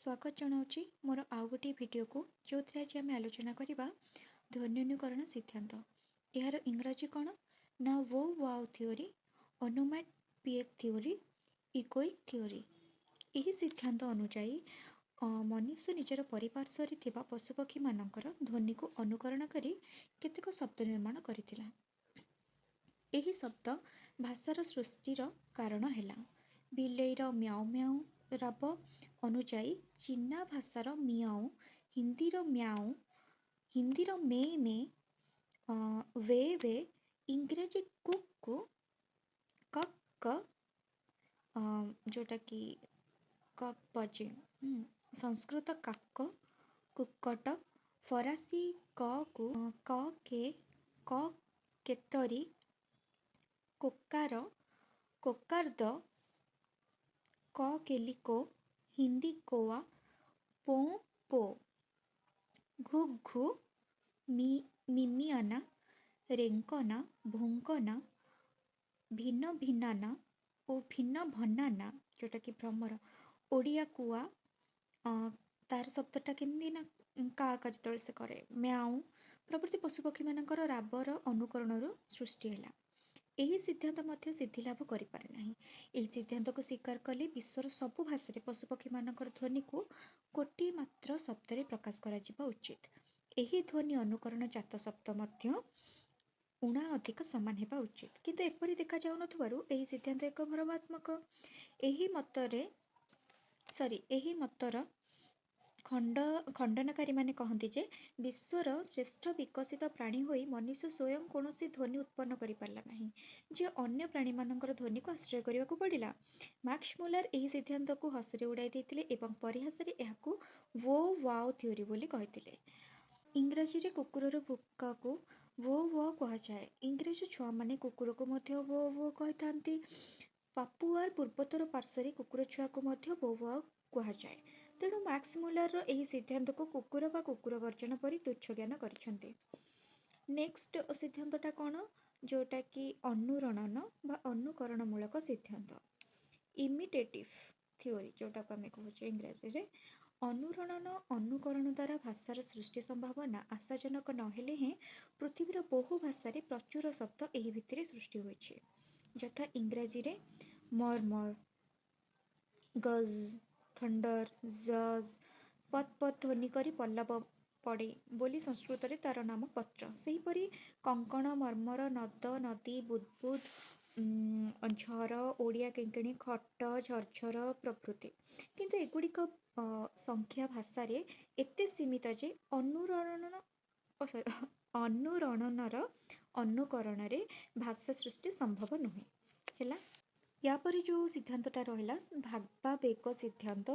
स्वागत जनाऊँच मोर आउ गोटे भिडियो को जो आज आम आलोचना करवा ध्वन्योनुकरण सिद्धांत। यार इंग्राजी कौन ना वो वाउ थ्योरी, ओनोमैटोपोएक थ्योरी, इगोइक थ्योरी। यही सिद्धांत अनुजाई मनुष्य निजर परिपार्श्वर थिबा पशुपक्षी मानकर ध्वनि को अनुकरण करी केतेक शब्द निर्माण करथिला। एही शब्द भाषार सृष्टिर कारण हैला। बिलेईर म्याऊ म्याऊ राब अनुजाई चीना भाषार मियाऊ, हिंदीर म्याऊ, हिंदीर मे मे, वे वे, इंग्रेजी कुक को कक क, जोटा कि कक बजे, संस्कृत काक कुक्कट, फरासी क को क के क केतरी, कोकार कोकारद, क केलिको, हिंदी कोआ, पो पो, घु घु, मिमियाना, रेंकना, भुंकना, भिन्न भिन्नाना और भिन्न भन्नाना जोटा कि भ्रमर। ओडिया कुआ तार शब्दटा केमती ना का जो से करे म्याऊ प्रभृति पशुपक्षी मानकर राबर अनुकरण सृष्टि है। यही सिद्धांत मध्य सिद्धि लाभ करिपारे नाही। एही सिद्धांत को स्वीकार कले विश्वर सबु भाषा पशुपक्षी मानकर ध्वनि को कोटि मात्र शब्द प्रकाश करा जिबा उचित। एही ध्वनि अनुकरण जात शब्द मध्य उणा अधिक सामान हेबा उचित, किंतु एपरि देखा जाउ नथबारु एही सिद्धांत एक भ्रमात्मक। एही मतर खंडनकारी माने कहती जे विश्वर श्रेष्ठ विकसित प्राणी होई मनुष्य स्वयं कौन ध्वनि उत्पन्न करि पारला नाही, जे अन्य प्राणी मानकर ध्वनि को आश्रय करने को पड़िला। मैक्स मुलर एही सिद्धांत को हसरे उड़ाई देथिले एवं परिहासरे एहाकू वो वाओ थ्योरी बोली कहिथिले। इंग्राजी रे कुकुरर भुक्का को वो वो कहा जाए। इंग्रेजी छुआ माने कुकुर को मध्य वो वो कहिथांती। पापुआर पूर्वोत्तर पार्श्वर कुकुर छुआ को मध्य वो वो कहा जाए। तेणु मैक्स मुलर एही सिद्धांत को कुकुर बा कुकुर गर्जन परि तुच्छ ज्ञान करिसेंते। नेक्स्ट सिद्धांतटा कौन जोटा कि अनुरणन बा अनुकरण मूलक सिद्धांत, इमिटेटिव थ्योरी जोटा को आम कहूँ इंग्राजी रे। अनुरणन अनुकरण द्वारा भाषार सृष्टि संभावना आशाजनक नहेले हें पृथ्वीर बहु भाषा प्रचुर शब्द एही भितरे सृष्टि होइछे। यथा इंग्राजी रे मर्मर, गज, थंडर, जज, पद पद ध्वनि करी पल्लव पड़े बोली संस्कृत रे तार नाम पत्र। सेहीपरि कंकण, मर्मर, नद, नदी, बुदबुद, झर, ओडिया किंकिणी, खट, झरझर प्रभृति। किंतु एगुड़िक संख्या भाषा रे एते सीमित जे अनुरणनर अनुकरण रे भाषा सृष्टि संभव नुहे हैला। यापरी जो सिद्धांतटा रहिला भागवावेग सिद्धांत,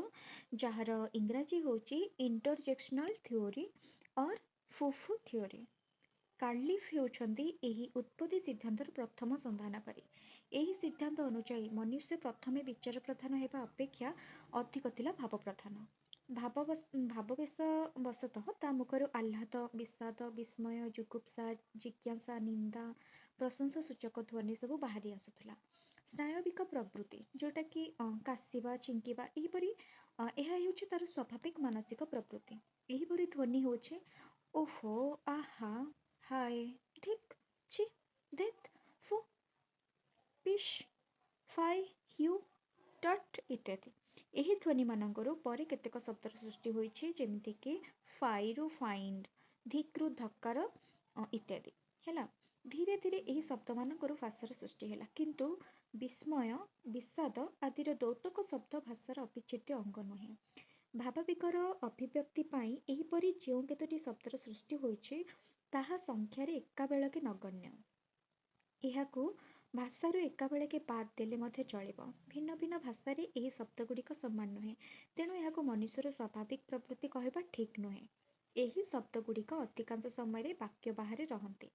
जार इंग्राजी होची इंटरजेक्शनल थ्योरी और फुफु थ्योरी। कार्लिफ हेउछंती एही उत्पत्ति सिद्धांतर प्रथम संधानकारी। एही सिद्धांत अनुसार मनुष्य प्रथमे विचार प्रधान हेबा अपेक्षा अधिक थिला भाव प्रधान। भाववेश वशतः ता मुखर आह्लाद, विषाद, विस्मय, जुगुप्सा, जिज्ञासा, निंदा, प्रशंसा सूचक ध्वनि सब बाहरी आसुला। स्नायविक प्रवृत्ति जोटा कि काशिबा, चिंकिबा एहीपरि यह हेउछि तार स्वाभाविक मानसिक प्रवृत्ति। एहीपरि ध्वनि होछे ओहो, आहा, हाय, धिक, छि, धेत, फु, पिश, फाय, ह्यू, टट इत्यादि। एही ध्वनि मानकरू परे केतेक शब्दर सृष्टि होइछि, जेमिति कि फाइरु फाइंड, धिक्रु धक्कार इत्यादि हैला। धीरे धीरे एही शब्द मानकरू भाषार सृष्टि हैला, किंतु विस्मय, विषाद आदिर दौतक शब्द भाषार अविच्छेद्य अंग नुहे। भावावेगर अभिव्यक्ति पाई एहीपरि जेउ केतोटी शब्दर सृष्टि होइछि ताहा संख्यार एकाबेळके नगण्य। एहाकू भाषारू एकाबेळके बाद देले मध्य चलिब। भिन्न भिन्न भाषा रे एही शब्दगुड़िक समान नुहे, तेणु एहाकू मनुष्यर स्वाभाविक प्रवृत्ति कहवा ठीक नुहे। एही शब्दगुड़िक अधिकांश समय वाक्य बाहर रहन्ति।